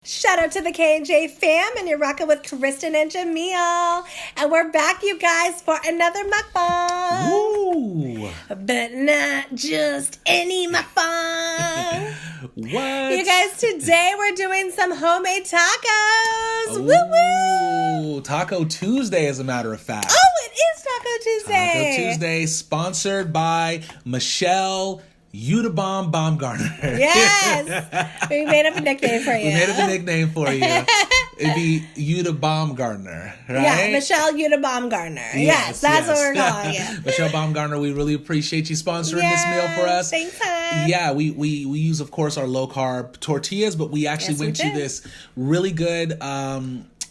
Shout out to the K&J fam, and you're rocking with Kristen and Jamil. And we're back, you guys, for another mukbang. Woo! But not just any mukbang. What? You guys, today we're doing some homemade tacos. Ooh, woo-woo! Taco Tuesday, as a matter of fact. Oh, it is Taco Tuesday. Taco Tuesday, sponsored by Michelle Yumm Baumgartner. Yes. We made up a nickname for you. We made up a nickname for you. It'd be Yumm Baumgartner, right? Yeah, Michelle Yumm Baumgartner. Yes, that's what we're calling it. Michelle Baumgartner, we really appreciate you sponsoring this meal for us. Thanks, hon. Yeah, we use, of course, our low-carb tortillas, but we actually went to this really good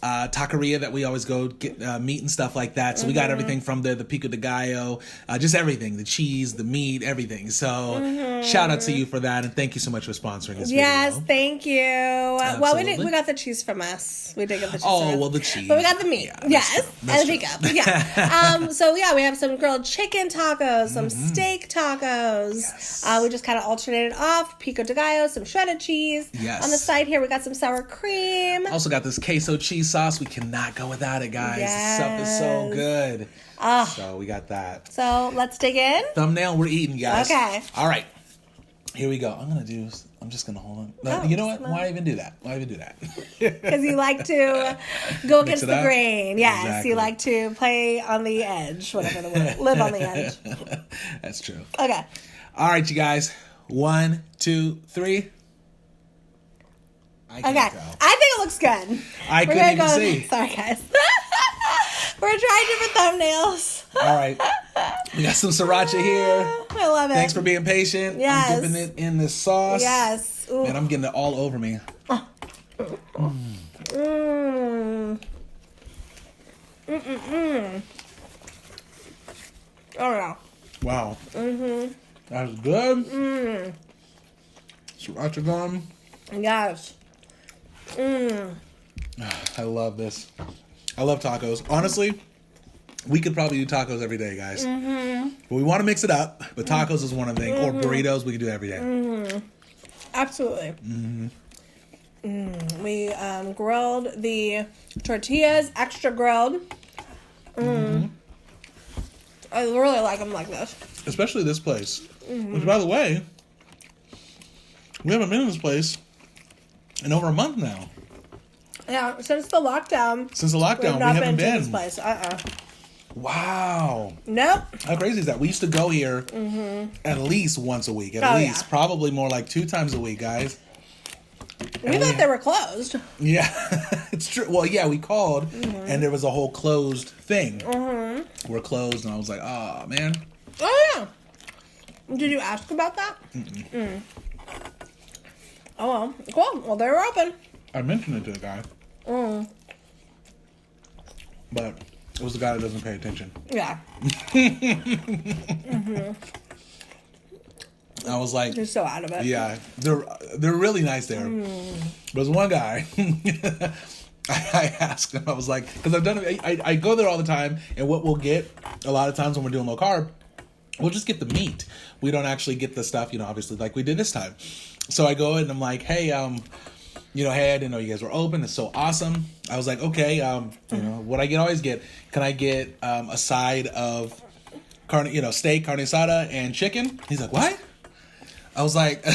taqueria that we always go get meat and stuff like that. So we got everything from the Pico de Gallo, just everything, the cheese, the meat, everything. So shout out to you for that, and thank you so much for sponsoring this video. Yes, thank you. Well, we got the cheese from us. We did get the cheese. Oh, well, the cheese. But we got the meat. Yeah, yes, that's and the Pico. Yeah. So yeah, we have some grilled chicken tacos, some steak tacos. Yes. We just kind of alternated off Pico de Gallo, some shredded cheese. Yes. On the side here, we got some sour cream. Also got this queso cheese sauce. We cannot go without it, guys. Yes. This stuff is so good. So we got that. So let's dig in. Thumbnail, we're eating, guys. Okay. All right. Here we go. I'm just going to hold on. No, you know what? Why even do that? Because you like to go against the up? grain. Yes, Exactly. you like to play on the edge, whatever the word. Live on the edge. That's true. Okay. All right, you guys. 1, 2, 3. I can't tell. I think it looks good. I couldn't even see. Sorry, guys. We're trying different thumbnails. All right. We got some sriracha here. I love it. Thanks for being patient. Yes. I'm dipping it in this sauce. Yes. Ooh. And I'm getting it all over me. Oh, yeah. Wow. That's good. Sriracha gum. Yes. I love this. I love tacos. Honestly, we could probably do tacos every day, guys. But we want to mix it up. But tacos is one of the things. Or burritos, we can do every day. Absolutely. We grilled the tortillas, extra grilled. I really like them like this. Especially this place. Which, by the way, we haven't been in this place in over a month now. Yeah, since the lockdown. Since the lockdown, we haven't to been. this place. Wow. Nope. How crazy is that? We used to go here at least once a week. At least. Yeah. Probably more like 2 times a week, guys. We thought they were closed. Yeah, it's true. Well, yeah, we called, and there was a whole closed thing. We're closed, and I was like, oh, man. Oh, yeah. Did you ask about that? Oh, well. Cool. Well, they were open. I mentioned it to the guy. But it was the guy that doesn't pay attention. Yeah. I was like... You're so out of it. Yeah, they're really nice there. There's one guy... I asked him, I was like... Because I've done it... I go there all the time, and what we'll get a lot of times when we're doing low carb, we'll just get the meat. We don't actually get the stuff, obviously, like we did this time. So I go in and I'm like, hey, hey, I didn't know you guys were open. It's so awesome. I was like, okay, what I can always get, can I get a side of carne, steak, carne asada, and chicken? He's like, what? I was like,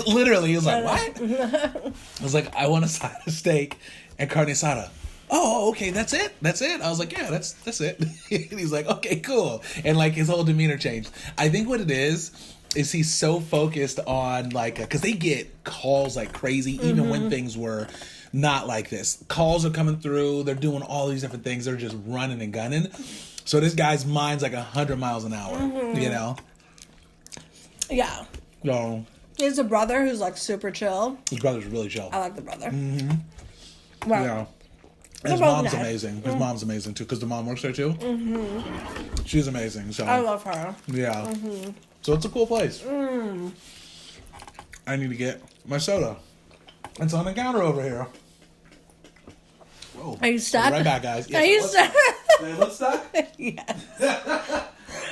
literally, he was like, what? I was like, I want a side of steak and carne asada. Oh, okay, that's it? I was like, yeah, that's it. And he's like, okay, cool. And like his whole demeanor changed. I think what it is he's so focused on because they get calls like crazy, even when things were not like this. Calls are coming through. They're doing all these different things. They're just running and gunning. So this guy's mind's like 100 miles an hour, Yeah. So He has a brother who's like super chill. his brother's really chill. I like the brother. Wow. Yeah. His both mom's nice. amazing. His mom's amazing too, because the mom works there too. She's amazing. So I love her. yeah. So it's a cool place. I need to get my soda. It's on the counter over here. Whoa. Are you stuck? I'll be right back, guys. Yes, Are you stuck? Did I look stuck? Yes.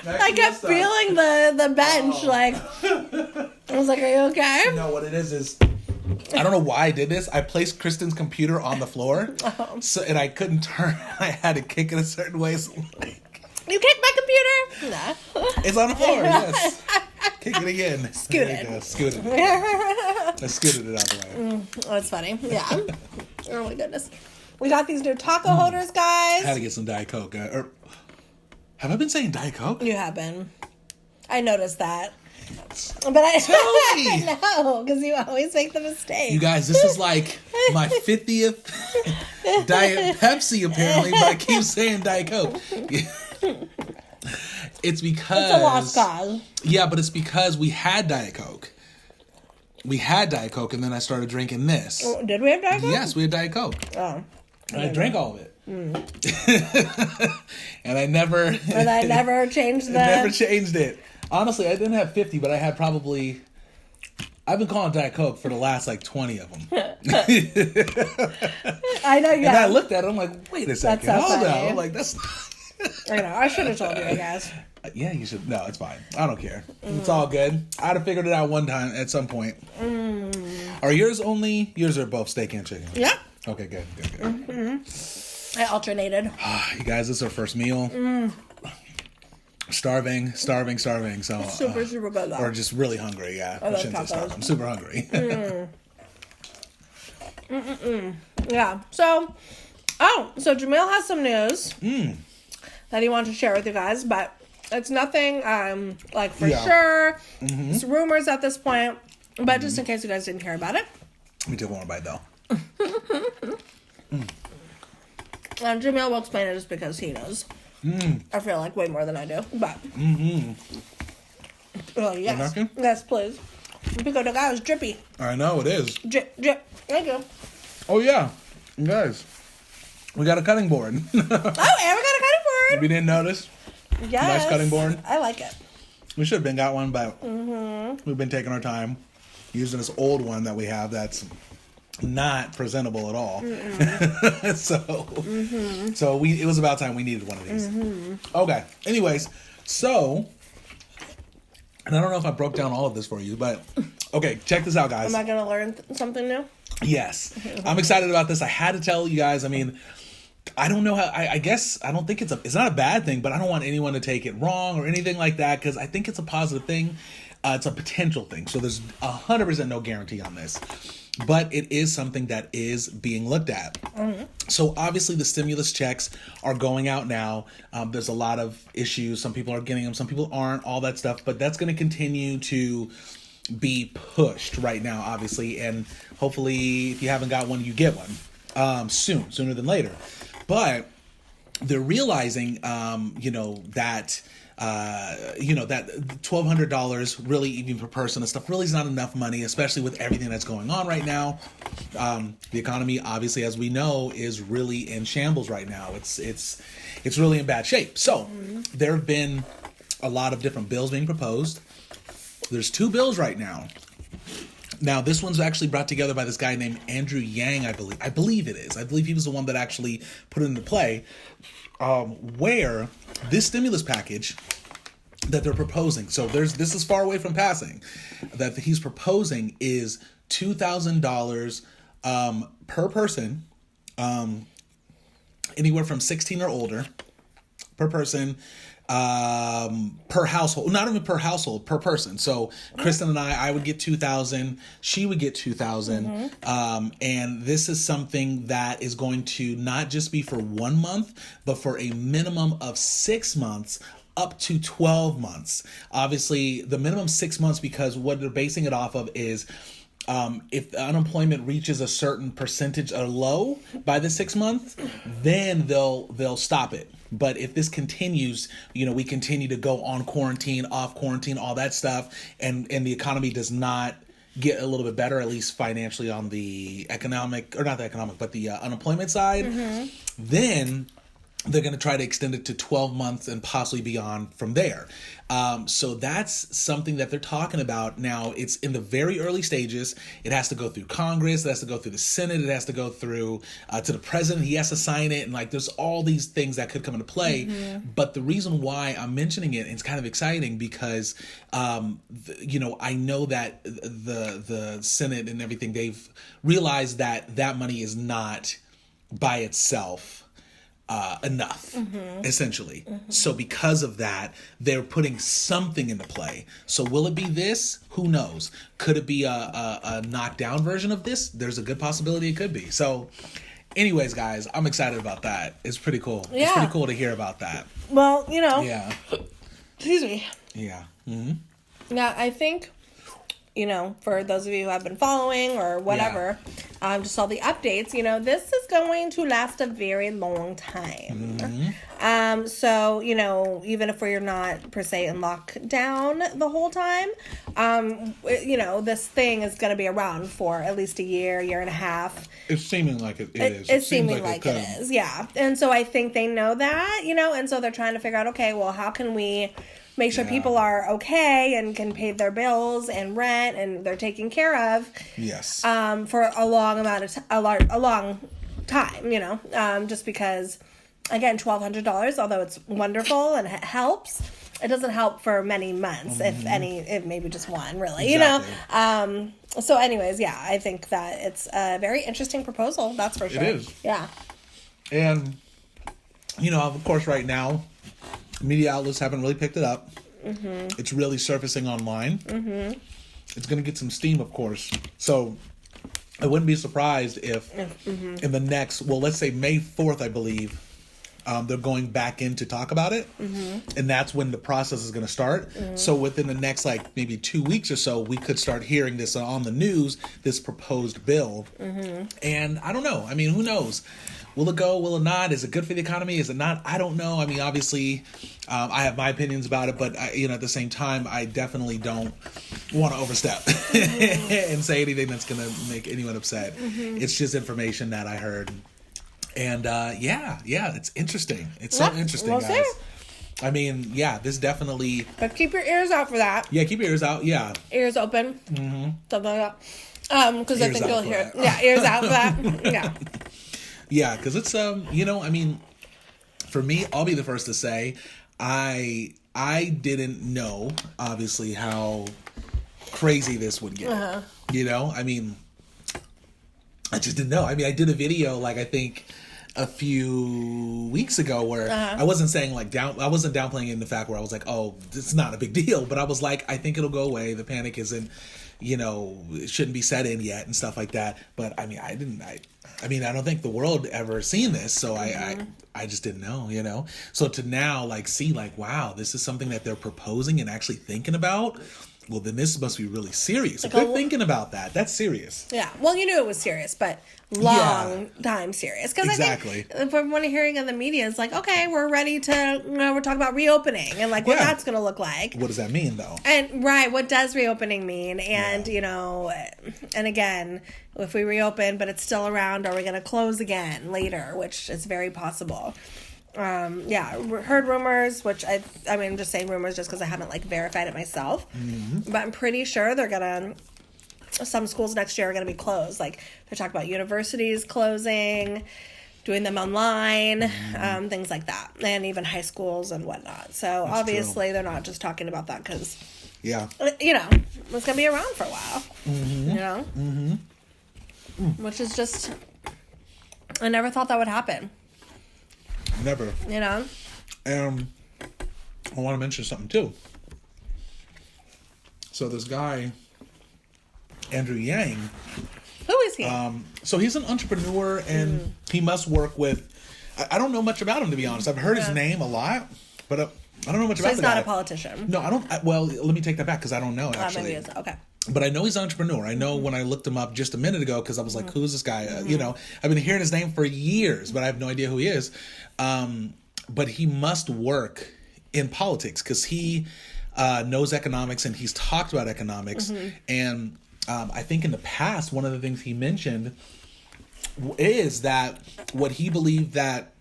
I kept feeling the bench. I was like, are you okay? No, what it is I don't know why I did this. I placed Kristen's computer on the floor, and I couldn't turn. I had to kick it a certain way. So you kicked my computer? No. It's on the floor, yes. Kick it again. Scoot it. Scooted it. I scooted it out the way. Oh, that's funny. Yeah. Oh, my goodness. We got these new taco holders, guys. I had to get some Diet Coke. Have I been saying Diet Coke? You have been. I noticed that. But I Tell me. no, because you always make the mistake. You guys, this is like my 50th Diet Pepsi, apparently, but I keep saying Diet Coke. It's because... It's a lost cause. Yeah, but it's because we had Diet Coke. We had Diet Coke, and then I started drinking this. Oh, did we have Diet Coke? Yes, we had Diet Coke. Oh. And I drank all of it. And I never... And I never changed the... Never changed it. Honestly, I didn't have 50, but I had probably... I've been calling Diet Coke for the last, 20 of them. I know you And have. I looked at it, I'm like, wait a second. so Hold funny. on. I'm like, that's... I know. I should have told you, I guess. Yeah, you should. No, it's fine. I don't care. It's all good. I'd have figured it out one time at some point. Are yours only... Yours are both steak and chicken? Yeah. Okay, good. I alternated. You guys, this is our first meal. Starving. So Super good though. or just really hungry. Yeah, I I love shouldn't say tacos. starving. I'm super hungry. Yeah. So Jamil has some news that he wanted to share with you guys, but it's nothing for sure. It's rumors at this point, but just in case you guys didn't hear about it. Let me take one more bite though. Jamil will explain it just because he knows. I feel like way more than I do, but. Oh, yes. napkin? Yes, please. Pico de Gallo is drippy. I know it is. Drip. Thank you. Oh yeah, you guys, we got a cutting board. Oh, and we got a cutting board. If you didn't notice, Yes. nice cutting board. I like it. We should have been got one, but we've been taking our time using this old one that we have that's not presentable at all. So it was about time we needed one of these. Okay. Anyways, so, and I don't know if I broke down all of this for you, but okay, check this out, guys. Am I going to learn something new? Yes. I'm excited about this. I had to tell you guys, I mean, I don't know how, I guess, I don't think it's not a bad thing, but I don't want anyone to take it wrong or anything like that, because I think it's a positive thing. It's a potential thing. So there's 100% no guarantee on this. But it is something that is being looked at. So obviously the stimulus checks are going out now. There's a lot of issues. Some people are getting them, some people aren't, all that stuff. But that's going to continue to be pushed right now, obviously. And hopefully if you haven't got one, you get one sooner than later. But they're realizing, that $1,200 really even per person and stuff really is not enough money, especially with everything that's going on right now. The economy, obviously, as we know, is really in shambles right now. It's really in bad shape. So there have been a lot of different bills being proposed. There's 2 bills right now. Now, this one's actually brought together by this guy named Andrew Yang, I believe. I believe it is. I believe he was the one that actually put it into play, where this stimulus package that they're proposing, so this is far away from passing, that he's proposing is $2,000 per person, anywhere from 16 or older, per person, per household, not even per household, per person. So Kristen and I would get 2,000, she would get 2,000. And this is something that is going to not just be for 1 month, but for a minimum of 6 months, up to 12 months. Obviously the minimum 6 months, because what they're basing it off of is, if unemployment reaches a certain percentage or low by the 6 months, then they'll stop it. But if this continues, we continue to go on quarantine, off quarantine, all that stuff, and the economy does not get a little bit better, at least financially on the economic, or not the economic, but the unemployment side, then they're going to try to extend it to 12 months and possibly beyond from there. So that's something that they're talking about. Now, it's in the very early stages. It has to go through Congress. It has to go through the Senate. It has to go through to the president. He has to sign it. And like, there's all these things that could come into play. But the reason why I'm mentioning it, it's kind of exciting because, I know that the Senate and everything, they've realized that that money is not by itself enough, essentially. So because of that, they're putting something into play. So will it be this? Who knows? Could it be a knockdown version of this? There's a good possibility it could be. So anyways, guys, I'm excited about that. It's pretty cool. Yeah. It's pretty cool to hear about that. Well, Yeah. Excuse me. Yeah. Now, I think, for those of you who have been following or whatever, just all the updates, this is going to last a very long time. So, even if we're not per se in lockdown the whole time, this thing is going to be around for at least a year and a half. It's seeming like it is. It's seeming like it is, yeah. And so I think they know that, and so they're trying to figure out, okay, well, how can we make sure people are okay and can pay their bills and rent and they're taken care of. Yes. For a long amount of a long time, just because, again, $1,200, although it's wonderful and it helps, it doesn't help for many months, if maybe just one, really, Exactly. So anyways, I think that it's a very interesting proposal. That's for sure. It is. Yeah. And, of course, right now, media outlets haven't really picked it up. It's really surfacing online. It's going to get some steam, of course. So I wouldn't be surprised if in the next, let's say May 4th, I believe, they're going back in to talk about it. And that's when the process is going to start. So within the next, maybe 2 weeks or so, we could start hearing this on the news, this proposed bill. And I don't know. I mean, who knows? Will it go? Will it not? Is it good for the economy? Is it not? I don't know. I mean, obviously, I have my opinions about it, but at the same time, I definitely don't want to overstep and say anything that's going to make anyone upset. It's just information that I heard, and it's interesting. It's so interesting, guys. See. I mean, this definitely. But keep your ears out for that. Yeah, keep your ears out. Yeah, ears open. Something like that. Because I think you'll hear it. Yeah, ears out for that. Yeah. Yeah, because it's I mean, for me, I'll be the first to say, I didn't know, obviously, how crazy this would get. I mean, I just didn't know. I mean, I did a video, I think a few weeks ago where I wasn't saying I wasn't downplaying in the fact where I was like, oh, it's not a big deal, but I was like, I think it'll go away. The panic isn't, it shouldn't be set in yet and stuff like that. But I mean, I don't think the world ever seen this, so I just didn't know, So to now, see, wow, this is something that they're proposing and actually thinking about. Well, then this must be really serious. If they're thinking about that, that's serious. Yeah. Well, you knew it was serious, but long time serious. Because exactly. I think from what I'm hearing in the media, it's like, okay, we're ready to, we're talking about reopening and what that's going to look like. What does that mean, though? And what does reopening mean? And, and again, if we reopen, but it's still around, are we going to close again later, which is very possible. Heard rumors, which I'm just saying rumors just because I haven't verified it myself, but I'm pretty sure some schools next year are gonna be closed. They're talking about universities closing, doing them online, things like that, and even high schools and whatnot. So that's obviously true. They're not just talking about that because it's gonna be around for a while. Which is just, I never thought that would happen. Never. I want to mention something too. So this guy, Andrew Yang. Who is he? So he's an entrepreneur and he must work with, I don't know much about him, to be honest. I've heard his name a lot, but I don't know much about him. So he's not a politician. No, I don't. Well, let me take that back because I don't know, actually. Maybe it's, okay. But I know he's an entrepreneur. I know when I looked him up just a minute ago because I was like, who's this guy? I've been hearing his name for years, but I have no idea who he is. But he must work in politics because he knows economics and he's talked about economics. And I think in the past, one of the things he mentioned is that what he believed that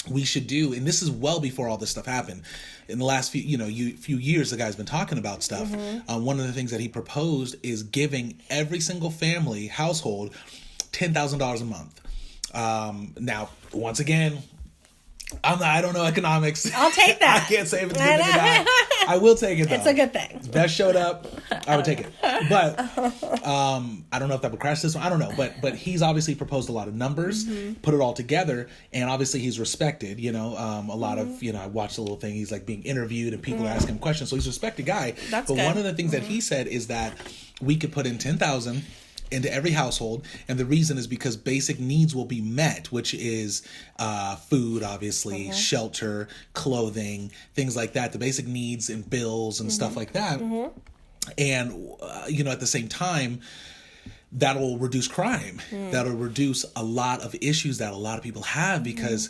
we should do, and this is well before all this stuff happened. In the last few years, the guy's been talking about stuff. One of the things that he proposed is giving every single family household $10,000 a month. Now, once again, I don't know economics. I'll take that. I can't say if it's good or bad. I will take it though. It's a good thing. If that showed up, I would take it. But I don't know if that would crash this one. I don't know. But he's obviously proposed a lot of numbers, put it all together, and obviously he's respected. A lot of I watched a little thing. He's like being interviewed and people are asking him questions. So he's a respected guy. That's but good. one of the things that he said is that we could put in 10,000 into every household, and the reason is because basic needs will be met, which is food, obviously, shelter, clothing, things like that, the basic needs and bills and stuff like that. And at the same time, that'll reduce crime. That'll reduce a lot of issues that a lot of people have, because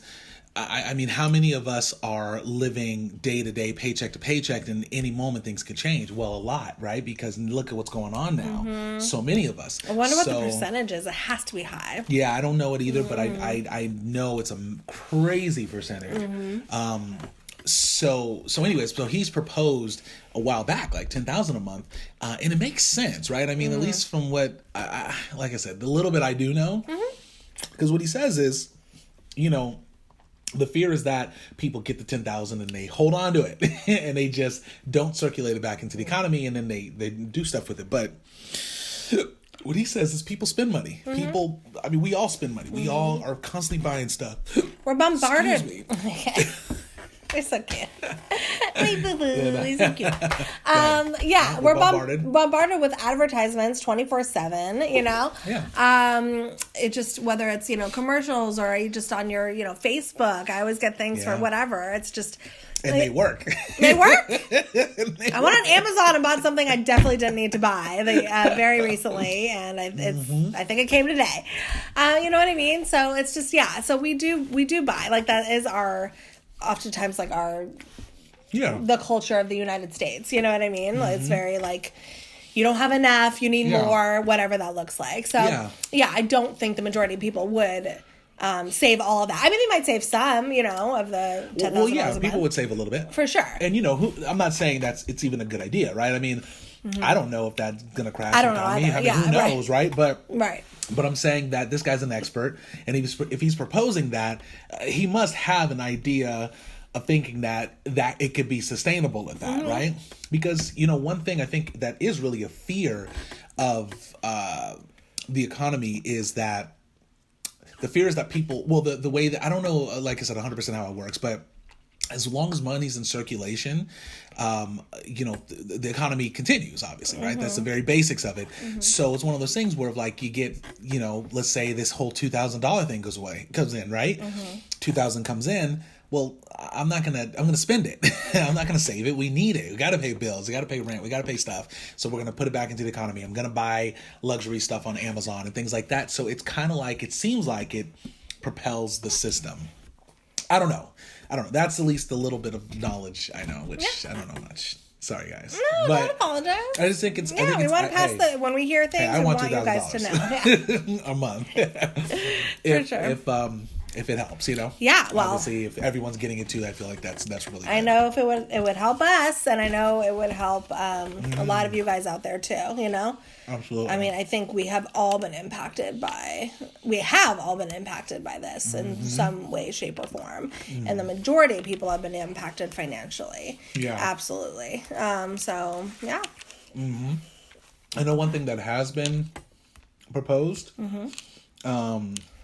I mean, how many of us are living day to day, paycheck to paycheck, and any moment things could change? Well, a lot, right? Because look at what's going on now. So many of us. I wonder what the percentage is. It has to be high. Yeah, I don't know it either, but I know it's a crazy percentage. So anyways, so he's proposed a while back, like 10,000 a month, and it makes sense, right? I mean, at least from what, like I said, the little bit I do know, because what he says is, the fear is that people get the 10,000 and they hold on to it and they just don't circulate it back into the economy, and then they do stuff with it. But what he says is people spend money. People, I mean, we all spend money. We all are constantly buying stuff. We're bombarded. Excuse me. They're so cute. Hey, boo-boo. He's so cute. We're bombarded with advertisements 24/7, Yeah. It just, whether it's, commercials or you just on your, Facebook, I always get things for whatever. It's just... And they work. They work? I went on Amazon and bought something I definitely didn't need to buy very recently, and I think it came today. You know what I mean? So it's just, so we do buy. Like, that is oftentimes like the culture of the United States. You know what I mean? It's very like, you don't have enough, you need more, whatever that looks like. So I don't think the majority of people would save all of that. I mean, they might save some, of the $10,000. Well, yeah, people would save a little bit. For sure. And, I'm not saying it's even a good idea, right? I mean, I don't know if that's going to crash the economy. I mean, who knows, right? But right. But I'm saying that this guy's an expert, and if he's proposing that, he must have an idea of thinking that it could be sustainable at that, right? Because, one thing I think that is really a fear of the economy is that the fear is that people, well, the way that, I don't know, like I said, 100% how it works, but as long as money's in circulation, the economy continues, obviously, right? That's the very basics of it. So it's one of those things where, like, you get, let's say this whole $2,000 thing comes in, right? 2,000 comes in. Well, I'm gonna spend it. I'm not gonna save it. We need it. We gotta pay bills. We gotta pay rent. We gotta pay stuff. So we're gonna put it back into the economy. I'm gonna buy luxury stuff on Amazon and things like that. So it's kind of like, it seems like it propels the system. I don't know. That's at least a little bit of knowledge I know, which I don't know much. Sorry, guys. No, don't apologize. I just think it's... Yeah, we want to pass when we hear things, I want you guys to know. A month. For sure. If it helps, Yeah, well, obviously, if everyone's getting it too, I feel like that's really good. I know if it would help us, and I know it would help a lot of you guys out there too. Absolutely. I mean, I think we have all been impacted by this in some way, shape, or form, and the majority of people have been impacted financially. Yeah, absolutely. So yeah. I know one thing that has been proposed.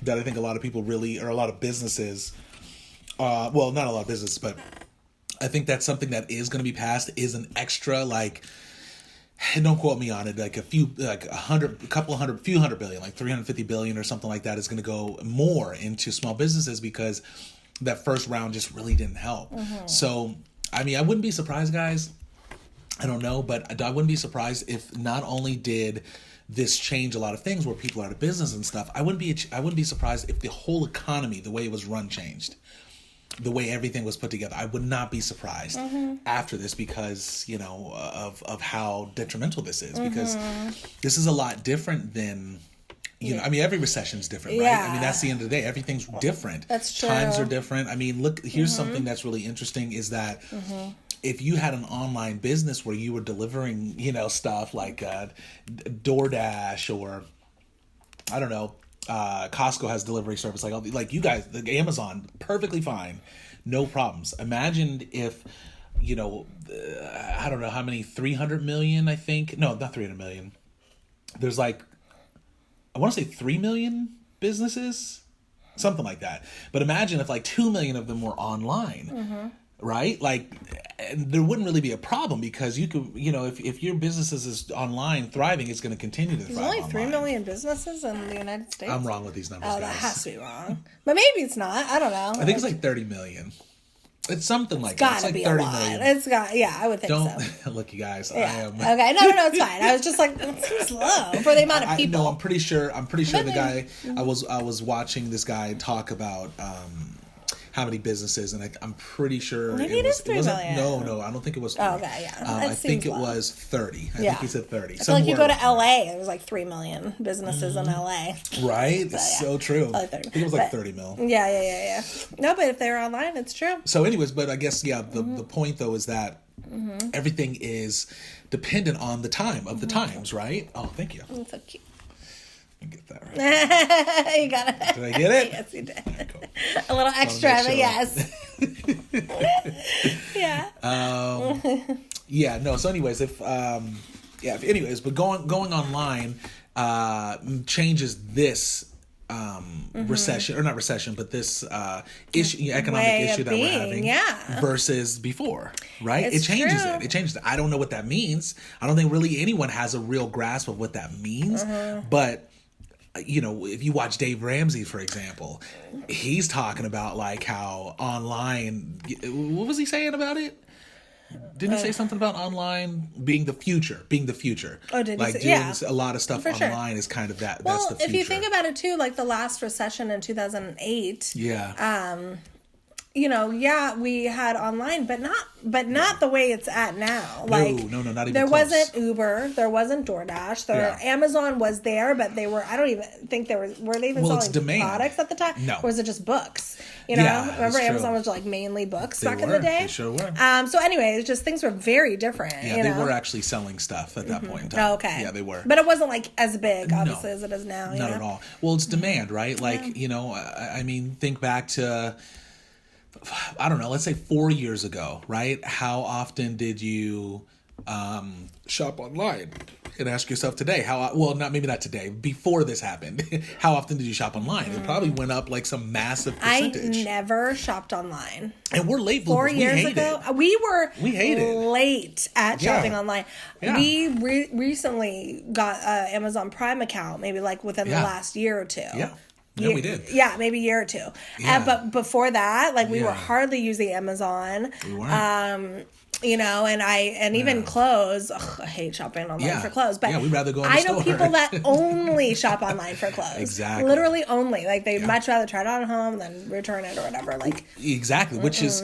That I think a lot of people or a lot of businesses, well, not a lot of businesses, but I think that's something that is going to be passed, is an extra, like, don't quote me on it, like few hundred billion, like 350 billion or something like that is going to go more into small businesses, because that first round just really didn't help. So, I mean, I wouldn't be surprised, guys. I don't know, but I wouldn't be surprised if not only did this change a lot of things where people are out of business and stuff, I wouldn't be surprised if the whole economy, the way it was run, changed. The way everything was put together. I would not be surprised after this, because, of how detrimental this is. Because this is a lot different than, you know, I mean, every recession is different, right? I mean, that's the end of the day. Everything's different. That's true. Times are different. I mean, look, here's something that's really interesting is that if you had an online business where you were delivering, you know, stuff like DoorDash or, I don't know, Costco has delivery service, like you guys, like Amazon, perfectly fine. No problems. Imagine if, you know, I don't know how many, 300 million, I think. No, not 300 million. There's like, I want to say 3 million businesses, something like that. But imagine if like 2 million of them were online, right? Like, there wouldn't really be a problem because you could, you know, if your business is online thriving, it's going to continue to thrive. There's only 3 million businesses in the United States. I'm wrong with these numbers. Oh, that has to be wrong. But maybe it's not. I don't know. I think it's like 30 million. It's something like that. It's like be 30 a lot. million. It's got, yeah, I would think so. Don't look, you guys. Yeah. I am. Okay, no, it's fine. I was just like, it seems low for the amount of people. No, I'm pretty sure the guy. I was watching this guy talk about how many businesses, and I'm pretty sure maybe it is 3 million. No, I don't think it was 3. Oh, okay, yeah. I think it was 30. I think he said 30. I feel like you go to LA, there's like 3 million businesses in LA. Right? It's so true. I think it was like 30 mil. Yeah. No, but if they're online, it's true. So anyways, but I guess, the point though is that everything is dependent on the time of the times, right? Oh, thank you. That's so cute. Get that right. You got it. Did I get it? Yes, you did. Right, cool. A little extra, but yes. Yeah. No. So, anyways, but going online changes this recession, or not recession, but this issue, economic issue that we're having, versus before, right? It's it changes true. it. It changes it. I don't know what that means. I don't think really anyone has a real grasp of what that means, but. You know, if you watch Dave Ramsey, for example, he's talking about like how online, what was he saying about it? Didn't he say something about online being the future? Oh, did he like say? doing a lot of stuff online is kind of that. Well, that's the future. if you think about it too, like the last recession in 2008. Yeah. You know, we had online, but not the way it's at now. Like, no, not even there close. wasn't Uber, there wasn't DoorDash, Amazon was there, but they were. I don't even think were they even selling products at the time? No, or was it just books? You know, remember Amazon was like mainly books back in the day. They sure were. So anyway, it's just things were very different. Yeah, they were actually selling stuff at that point in time. Oh, okay. Yeah, they were. But it wasn't like as big, obviously, as it is now. Not at all. Well, it's demand, right? Like, you know, I mean, think back to. I don't know, let's say 4 years ago, right? How often did you shop online? And ask yourself today, maybe not today, before this happened, how often did you shop online? It probably went up like some massive percentage. I never shopped online. And we're late bloomers. 4 years ago, we were late at shopping online. Yeah. We recently got an Amazon Prime account, maybe like within the last year or two. Yeah. Yeah, we did. Yeah, maybe a year or two. Yeah. But before that, like we were hardly using Amazon. We weren't. You know, and even clothes. Ugh, I hate shopping online for clothes. But we'd rather go in the I store. know people that only shop online for clothes. Exactly. Literally only. Like they'd much rather try it on at home than return it or whatever. Like exactly, which is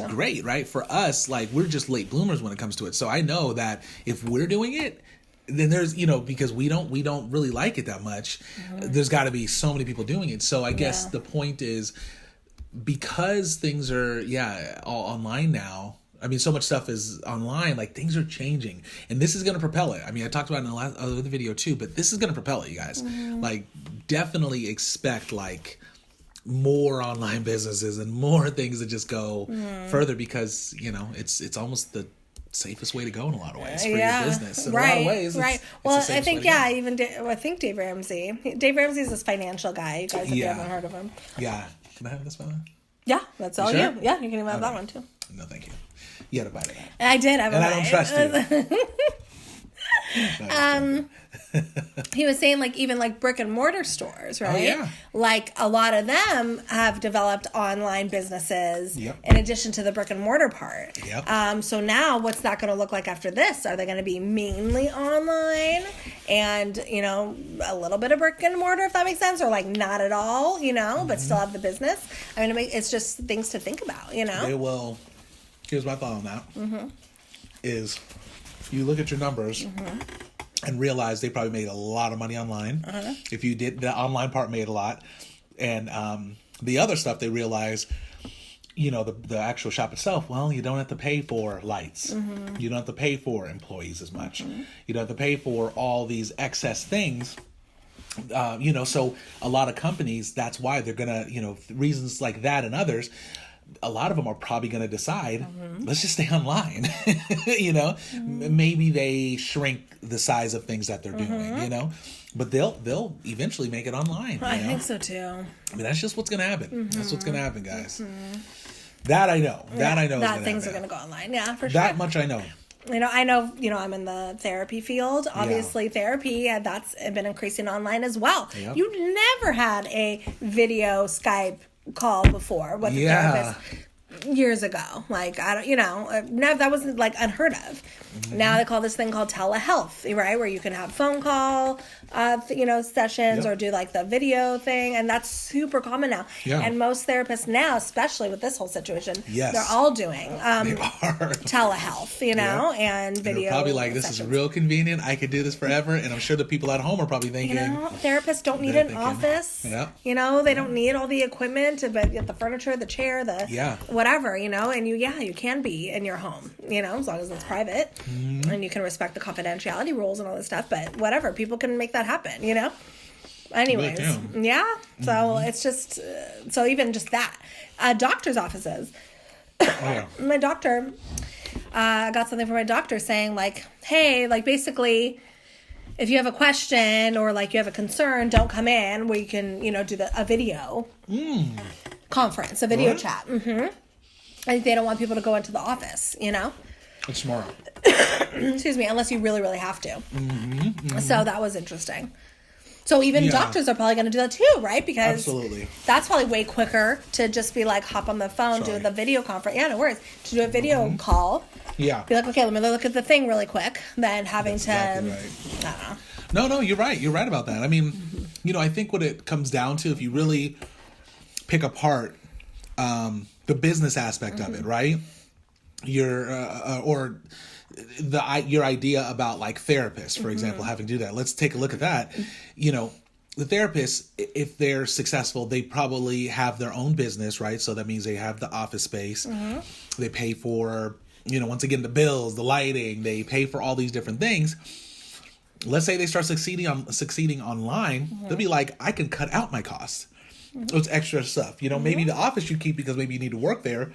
great, right? For us, like we're just late bloomers when it comes to it. So I know that if we're doing it, then there's, because we don't really like it that much. There's got to be so many people doing it. So I guess the point is, because things are all online now. I mean, so much stuff is online. Like things are changing, and this is going to propel it. I mean, I talked about it in the last other video too, but this is going to propel it, you guys. Like, definitely expect like more online businesses and more things that just go further because it's almost the safest way to go in a lot of ways for your business. In a lot of ways, right. Well, I think I think Dave Ramsey. Dave Ramsey is this financial guy. You guys, if you haven't heard of him. Yeah. Can I have this one? Yeah, that's all sure? you. Yeah, you can even have that one too. No, thank you. You had to buy it. And I did. And I don't trust you. He was saying like even like brick and mortar stores, right? Oh, yeah. Like a lot of them have developed online businesses in addition to the brick and mortar part. Yep. So now what's that going to look like after this? Are they going to be mainly online and, a little bit of brick and mortar, if that makes sense, or like not at all, but still have the business? I mean, it's just things to think about, They will. Here's my thought on that. Is you look at your numbers and realized they probably made a lot of money online. If you did, the online part made a lot. And the other stuff, they realized, you know, the actual shop itself, well, you don't have to pay for lights. You don't have to pay for employees as much. You don't have to pay for all these excess things. You know, so a lot of companies, that's why they're going to, you know, reasons like that and others, a lot of them are probably going to decide, let's just stay online. You know, maybe they shrink the size of things that they're doing, you know, but they'll eventually make it online. I think so too. I mean, that's just what's going to happen. That's what's going to happen, guys. That I know. That I know. That things are going to go online. Yeah, for sure. That much I know. You know, I'm in the therapy field. Obviously, therapy, that's been increasing online as well. Yep. You never had a video Skype call before with a therapist years ago. Like, I don't, you know, that wasn't like unheard of. Now they call this thing called telehealth, right? Where you can have phone call, you know, sessions or do like the video thing. And that's super common now. And most therapists now, especially with this whole situation, they're all doing telehealth, you know, and video. They're probably like, this is real convenient. I could do this forever. And I'm sure the people at home are probably thinking, you know, therapists don't need an office. You know, they don't need all the equipment, but the furniture, the chair, the whatever, you know, and you can be in your home, you know, as long as it's private. And you can respect the confidentiality rules and all this stuff, but whatever, people can make that happen, you know. Anyways, so it's just so even just that doctor's offices. My doctor got something from my doctor saying like, hey, like basically, if you have a question or like you have a concern, don't come in where you can, you know, do a video conference, a video chat. I think they don't want people to go into the office, you know. That's smart. Excuse me, unless you really, really have to. So that was interesting. So even doctors are probably going to do that too, right? Because that's probably way quicker to just be like, hop on the phone, do the video conference. Yeah, no worries. To do a video call. Yeah. Be like, okay, let me look at the thing really quick. Than having I don't know. No, you're right. You're right about that. I mean, you know, I think what it comes down to, if you really pick apart the business aspect of it, right? Your idea about like therapists, for example, having to do that. Let's take a look at that. You know, the therapists, if they're successful, they probably have their own business, right? So that means they have the office space. They pay for, you know, once again, the bills, the lighting. They pay for all these different things. Let's say they start succeeding online. They'll be like, I can cut out my costs. It's extra stuff. You know, maybe the office you keep because maybe you need to work there,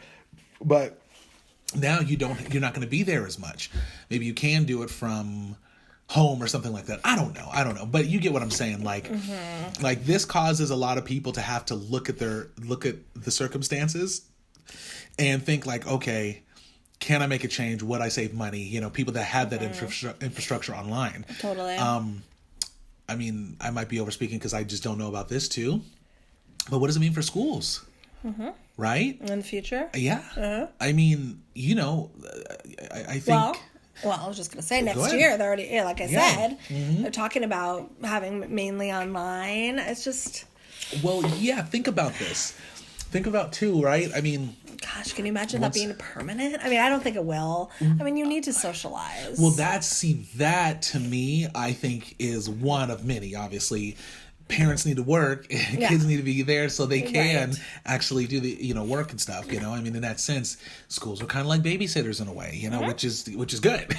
but now you're not going to be there as much. Maybe you can do it from home or something like that. I don't know. But you get what I'm saying. Like, like this causes a lot of people to have to look at the circumstances and think like, okay, can I make a change? Would I save money? You know, people that have that infrastructure online. Totally. I mean, I might be overspeaking because I just don't know about this too. But what does it mean for schools? Right? In the future? Yeah. I mean, you know, I think... Well, I was just going to say next year, they're already, like I said, they're talking about having mainly online. It's just... Well, yeah, think about this. Think about too, right? I mean... Gosh, can you imagine that being permanent? I mean, I don't think it will. I mean, you need to socialize. Well, that to me, I think is one of many, obviously. Parents need to work, kids need to be there so they can actually do the, you know, work and stuff, you know. I mean, in that sense, schools are kind of like babysitters in a way, you know, which is good.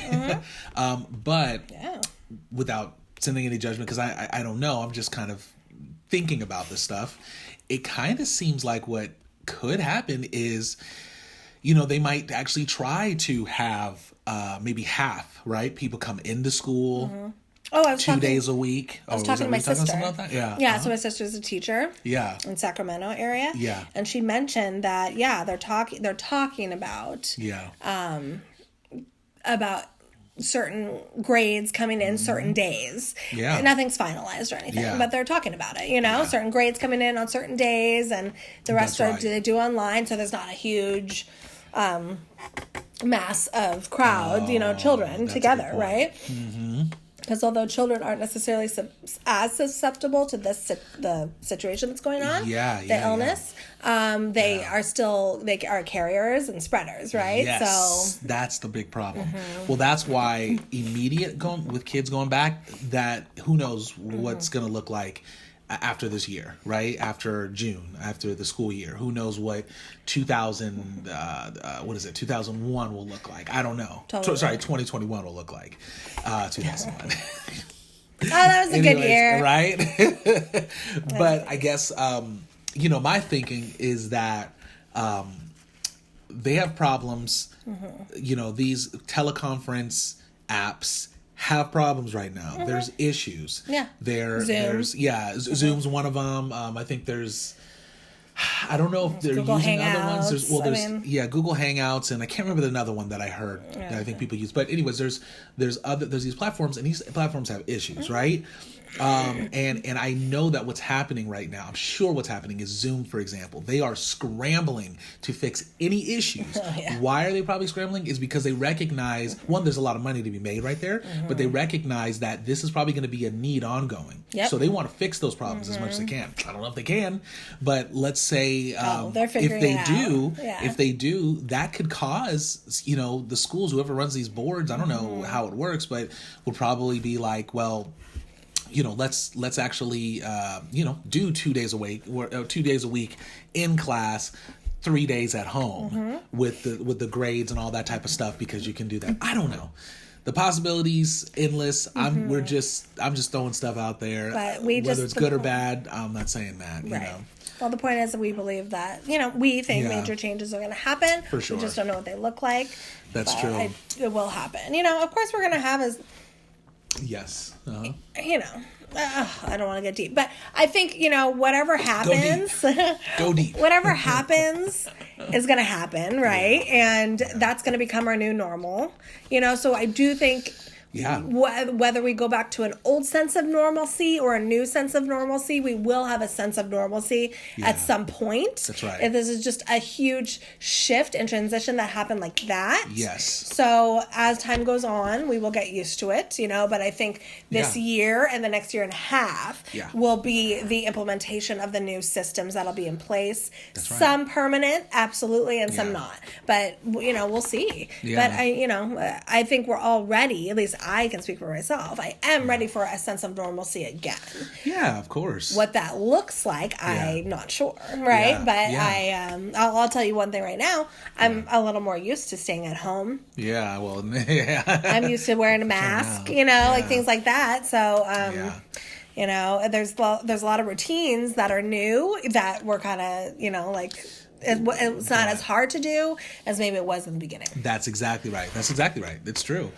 But without sending any judgment, because I don't know, I'm just kind of thinking about this stuff. It kind of seems like what could happen is, you know, they might actually try to have maybe half, right? People come into school. Oh, I was 2 days a week. I was talking to my sister. About that? Yeah. So my sister's a teacher. Yeah. In Sacramento area. Yeah. And she mentioned that they're talking about about certain grades coming in certain days. Yeah. Nothing's finalized or anything, but they're talking about it. You know, certain grades coming in on certain days, and the rest they do online. So there's not a huge mass of crowd, you know, children together, right? Because although children aren't necessarily as susceptible to the situation that's going on, the illness, they are carriers and spreaders, right? Yes, so that's the big problem. Well, that's why with kids going back, that who knows what's going to look like after this year, right? After June, after the school year, who knows what 2001 will look like? I don't know. Totally. 2021 will look like. 2001. Oh, that was a good year, right? But I guess my thinking is that they have problems. These teleconference apps have problems right now. There's issues. Yeah. Zoom's one of them. I think there's, I don't know if they're Google using Hangouts. other ones. There's Google Hangouts, and I can't remember another one that I heard that I think people use. But anyways, there's these platforms, and these platforms have issues, right? And I know that what's happening right now, I'm sure what's happening is Zoom, for example. They are scrambling to fix any issues. Why are they probably scrambling? Is because they recognize, one, there's a lot of money to be made right there, but they recognize that this is probably going to be a need ongoing. So they want to fix those problems as much as they can. I don't know if they can, but let's say if they do, that could cause, the schools, whoever runs these boards, I don't know how it works, but would probably be like, well, let's actually, do 2 days a week, or 2 days a week in class, 3 days at home with the grades and all that type of stuff, because you can do that. I don't know. The possibilities endless. I'm just throwing stuff out there. But whether it's good or bad, I'm not saying that. Well, the point is that we believe that we think major changes are going to happen. For sure. We just don't know what they look like. That's true. It will happen. Of course, we're going to have Yes. I don't want to get deep, but I think, whatever happens, go deep. Whatever happens is going to happen. Right. And that's going to become our new normal, so I do think whether we go back to an old sense of normalcy or a new sense of normalcy, we will have a sense of normalcy at some point. That's right. If this is just a huge shift and transition that happened like that. Yes. So as time goes on, we will get used to it, but I think this year and the next year and a half will be the implementation of the new systems that'll be in place. That's right. Some permanent, absolutely, and some not. But, we'll see. Yeah. But I think we're all ready, at least I can speak for myself. I am ready for a sense of normalcy again. Yeah, of course. What that looks like, I'm not sure, right? Yeah. But I'll tell you one thing right now. I'm a little more used to staying at home. Yeah, well, I'm used to wearing a mask, like things like that. So, there's a lot of routines that are new that we're kind of, it's not as hard to do as maybe it was in the beginning. That's exactly right. It's true.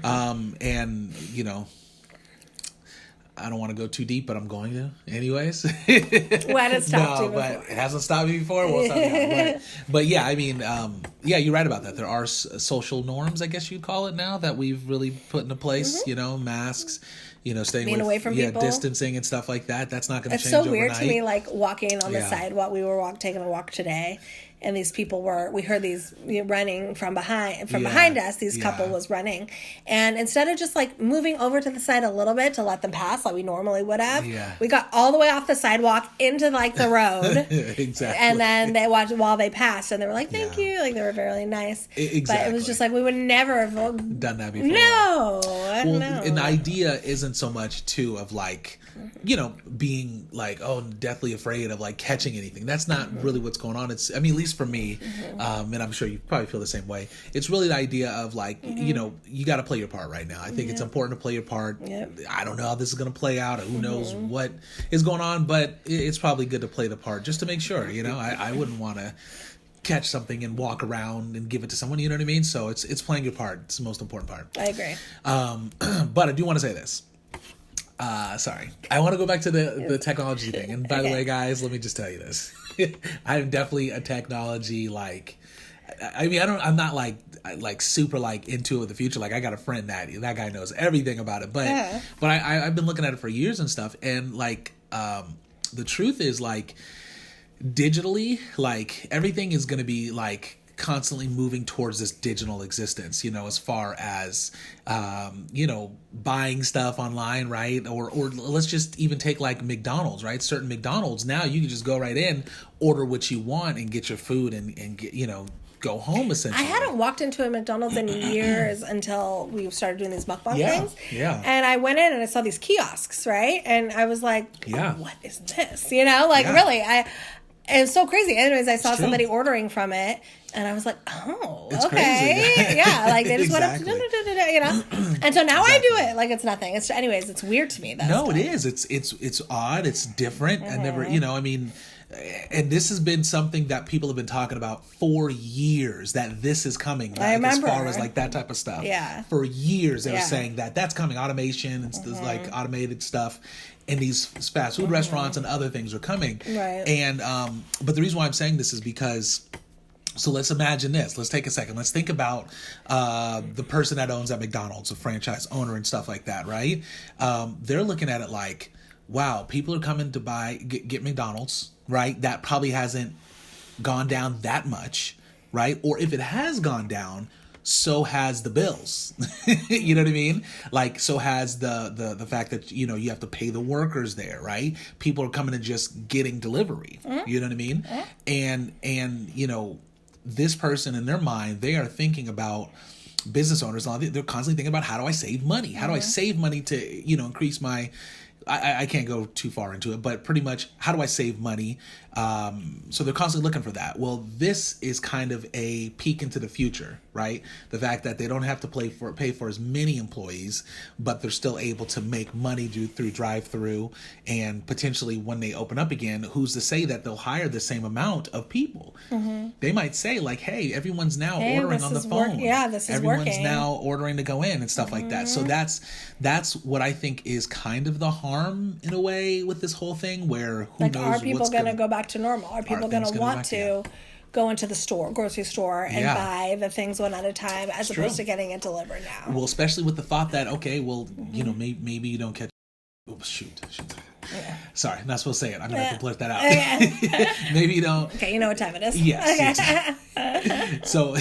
And, I don't want to go too deep, but I'm going to anyways. When it stopped you before. But it hasn't stopped me before. It won't stop me now. But yeah, I mean, you're right about that. There are social norms, I guess you'd call it now, that we've really put into place, masks, staying away from people. Distancing and stuff like that. That's not going to change overnight. overnight. It's so weird to me, like walking on the sidewalk. We were taking a walk today, and these people we heard these running from behind us. These couple was running, and instead of just like moving over to the side a little bit to let them pass like we normally would have, we got all the way off the sidewalk into like the road. Exactly. And then they watched while they passed, and they were like, "Thank you," like they were very nice. Exactly. But it was just like we would never have done that before. No. And the idea isn't so much too of like, being like, deathly afraid of like catching anything. That's not really what's going on. It's, at least for me, and I'm sure you probably feel the same way. It's really the idea of like, you got to play your part right now. I think it's important to play your part. I don't know how this is going to play out, or who knows what is going on, but it's probably good to play the part just to make sure. I wouldn't want to catch something and walk around and give it to someone. You know what I mean? So it's playing your part. It's the most important part. I agree. But I do want to say this. Sorry. I want to go back to the technology thing. And by the way, guys, let me just tell you this. I'm definitely a technology, I'm not like super like into it in the future. Like I got a friend that guy knows everything about it. But I've been looking at it for years and stuff. And like, the truth is like digitally, like everything is going to be like constantly moving towards this digital existence, you know, as far as, you know, buying stuff online, right? Or let's just even take like McDonald's, right? Certain McDonald's, now you can just go right in, order what you want and get your food and get, you know, go home essentially. I hadn't walked into a McDonald's in years until we started doing these mukbang things. Yeah. And I went in and I saw these kiosks, right? And I was like, yeah, what is this? You know, like really, it's so crazy. Anyways, I saw somebody ordering from it and I was like, oh, it's okay. Crazy. Yeah. Like they just exactly. went up to, you know? And so now I do it like it's nothing. It's anyways, it's weird to me though. No, it is. It's odd. It's different. I never, you know, I mean, and this has been something that people have been talking about for years, that this is coming. Like, I remember. As far as like that type of stuff. Yeah. For years they were saying that's coming. Automation and like automated stuff. And these fast food restaurants and other things are coming. Right. And, but the reason why I'm saying this is because, so let's imagine this. Let's take a second. Let's think about the person that owns that McDonald's, a franchise owner and stuff like that, right? They're looking at it like, wow, people are coming to get McDonald's, right? That probably hasn't gone down that much, right? Or if it has gone down, so has the bills. You know what I mean? Like, so has the fact that, you know, you have to pay the workers there, right? People are coming and just getting delivery. You know what I mean? And you know, this person in their mind, they are thinking about business owners. They're constantly thinking about, how do I save money? How do I save money to, you know, increase my, I can't go too far into it, but pretty much, how do I save money? So they're constantly looking for that. Well, this is kind of a peek into the future, right? The fact that they don't have to pay for as many employees, but they're still able to make money through drive-through, and potentially when they open up again, who's to say that they'll hire the same amount of people? They might say like, hey, everyone's now ordering on the phone. This is Everyone's working. now ordering to go in and stuff like that. So that's what I think is kind of the harm in a way with this whole thing, where who like, knows are people what's going to go back to normal? Are people going to want to go into the grocery store and buy the things one at a time, as opposed to getting it delivered now? Well, especially with the thought that, okay, well, you know, maybe you don't catch. Oh, shoot. Yeah. Sorry, not supposed to say it. I'm going to have to blurt that out. Okay. Maybe you don't. Okay, you know what time it is. Yes. Okay. So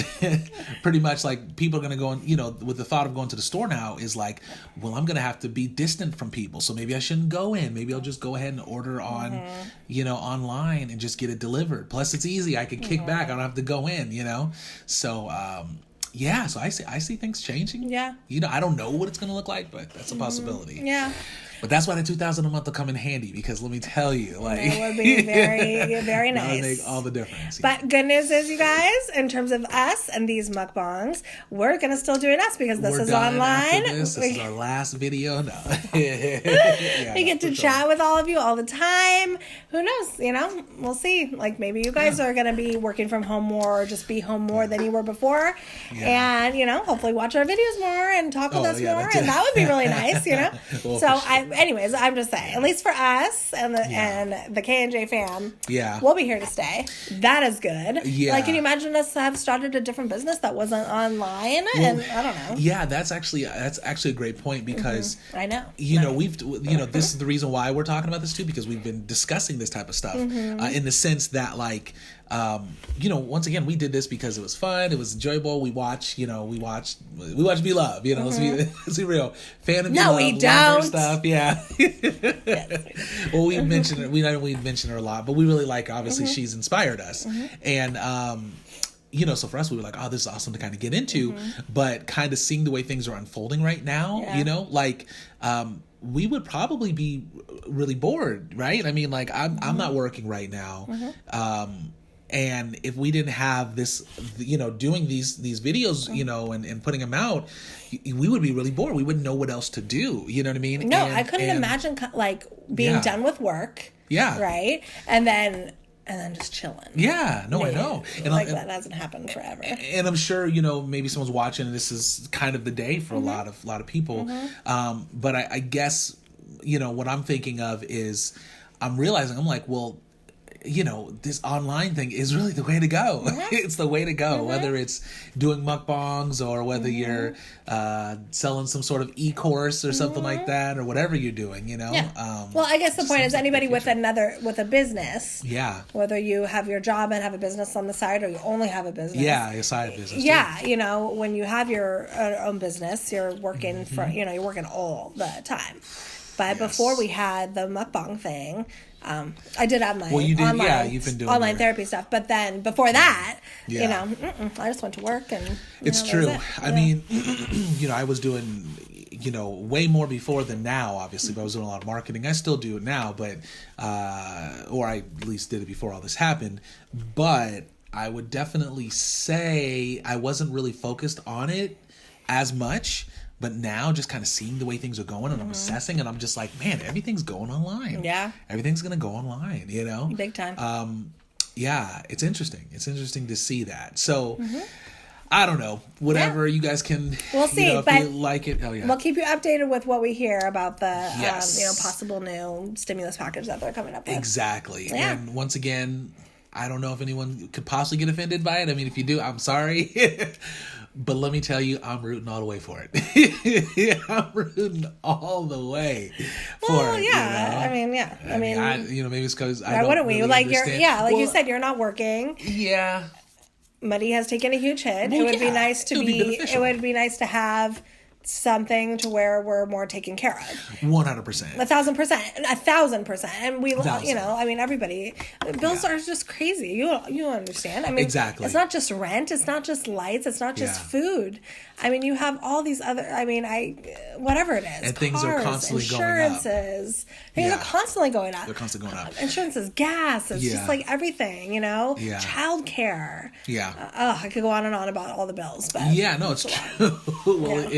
pretty much like people are going to go, you know, with the thought of going to the store now is like, well, I'm going to have to be distant from people. So maybe I shouldn't go in. Maybe I'll just go ahead and order on, you know, online and just get it delivered. Plus it's easy. I can kick back. I don't have to go in, you know? So, yeah, so I see things changing. Yeah. You know, I don't know what it's going to look like, but that's a possibility. Yeah. But that's why the $2,000 a month will come in handy, because let me tell you, like, it would be very, very nice. That would make all the difference. But good news is, you guys, in terms of us and these mukbangs, we're gonna still doing us, because this is online. This is our last video. No, we get to chat with all of you all the time. Who knows? You know, we'll see. Like, maybe you guys are gonna be working from home more, or just be home more than you were before, and you know, hopefully watch our videos more and talk with us more, and that would be really nice. You know, well, so anyways, I'm just saying, at least for us and the K&J fam, we'll be here to stay. That is good. Yeah. Like, can you imagine us have started a different business that wasn't online? Well, and I don't know. Yeah, that's actually a great point, because I know. You know, this is the reason why we're talking about this too, because we've been discussing this type of stuff in the sense that, like, you know, once again, we did this because it was fun, it was enjoyable. We watched Be Love, you know, let's be real. Fan of Be Love. No, we don't. Stuff, yeah. Well, we mentioned her. We mentioned her a lot, but we really like. Obviously, she's inspired us, and you know, so for us, we were like, oh, this is awesome to kind of get into, but kind of seeing the way things are unfolding right now, you know, like, we would probably be really bored, right? I mean, like, I'm not working right now. And if we didn't have this, you know, doing these videos, you know, and putting them out, we would be really bored. We wouldn't know what else to do. You know what I mean? No, I couldn't imagine like being done with work. Yeah. Right. And then just chilling. Yeah. No, I know. And like, that hasn't happened forever. And I'm sure, you know, maybe someone's watching and this is kind of the day for a lot of people. But I guess, you know, what I'm thinking of is I'm realizing, I'm like, well, this online thing is really the way to go. It's the way to go, whether it's doing mukbangs or whether you're selling some sort of e-course or something like that, or whatever you're doing, Well, I guess the point is anybody with a business. Yeah. Whether you have your job and have a business on the side, or you only have a business. Yeah, a side business. Yeah, too. When you have your own business, you're working for, you're working all the time. But before we had the mukbang thing, I did have my online, you've been doing online therapy stuff. But then before that, I just went to work and it's true. I mean, I was doing, way more before than now, obviously, but I was doing a lot of marketing. I still do it now, but, or I at least did it before all this happened. But I would definitely say I wasn't really focused on it as much. But now, just kind of seeing the way things are going, and I'm assessing, and I'm just like, man, everything's going online. Yeah, everything's gonna go online. Big time. Yeah, it's interesting. It's interesting to see that. So, I don't know. Whatever you guys can. We'll see. If you like it, we'll keep you updated with what we hear about the possible new stimulus package that they're coming up with. Exactly. Yeah. And once again, I don't know if anyone could possibly get offended by it. I mean, if you do, I'm sorry. But let me tell you, I'm rooting all the way for it. I'm rooting all the way for it. Yeah. I mean, maybe it's because why wouldn't we? Really understand. You said, you're not working. Yeah. Money has taken a huge hit. Well, it would be nice to it would be nice to have something to where we're more taken care of. 100%. 1,000%. And we, everybody, bills are just crazy. You understand. I mean, exactly. It's not just rent. It's not just lights. It's not just food. I mean, you have all these other, whatever it is. And things are constantly going up. Insurances. Things are constantly going up. They're constantly going up. Insurances, gas. It's just like everything, Yeah. Childcare. Yeah. I could go on and on about all the bills. But yeah, no, it's true. Well,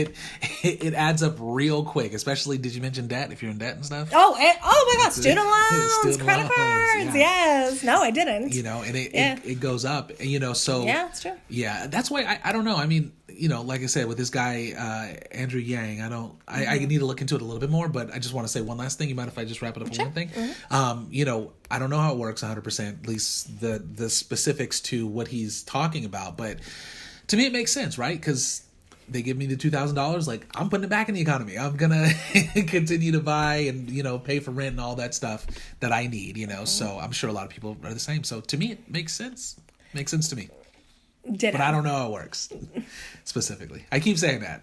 it adds up real quick, especially, did you mention debt, if you're in debt and stuff? Oh my God, student loans, credit cards, yes. No, I didn't. And it goes up, so. Yeah, it's true. Yeah, that's why, I don't know, I mean, like I said, with this guy, Andrew Yang, I need to look into it a little bit more, but I just want to say one last thing. You mind if I just wrap it up with one thing? I don't know how it works 100%, at least the specifics to what he's talking about, but to me it makes sense, right? Because they give me the $2,000, like, I'm putting it back in the economy. I'm gonna continue to buy and pay for rent and all that stuff that I need. So I'm sure a lot of people are the same. So to me, it makes sense. Makes sense to me. But I don't know how it works specifically. I keep saying that.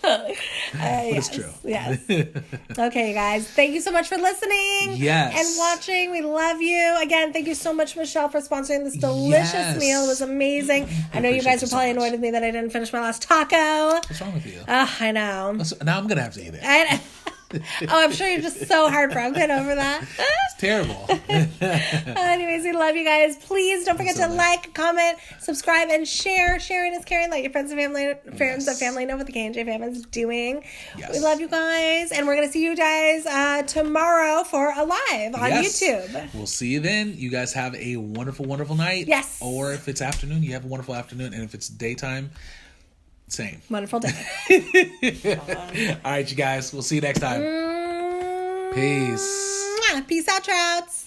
But it's true. Yes. Okay, guys. Thank you so much for listening. Yes. And watching. We love you. Again, thank you so much, Michelle, for sponsoring this delicious meal. It was amazing. I know you guys were probably annoyed with me that I didn't finish my last taco. What's wrong with you? I know. Now I'm going to have to eat it. I'm sure you're just so heartbroken over that. It's terrible. Anyways, we love you guys. Please don't forget to like, comment, subscribe, and share. Sharing is caring. Let your friends and family know what the K&J fam is doing. Yes. We love you guys, and we're gonna see you guys tomorrow for a live on YouTube. We'll see you then. You guys have a wonderful, wonderful night. Yes. Or if it's afternoon, you have a wonderful afternoon, and if it's daytime, same. Wonderful day. All right, you guys. We'll see you next time. Peace. Peace out, Trouts.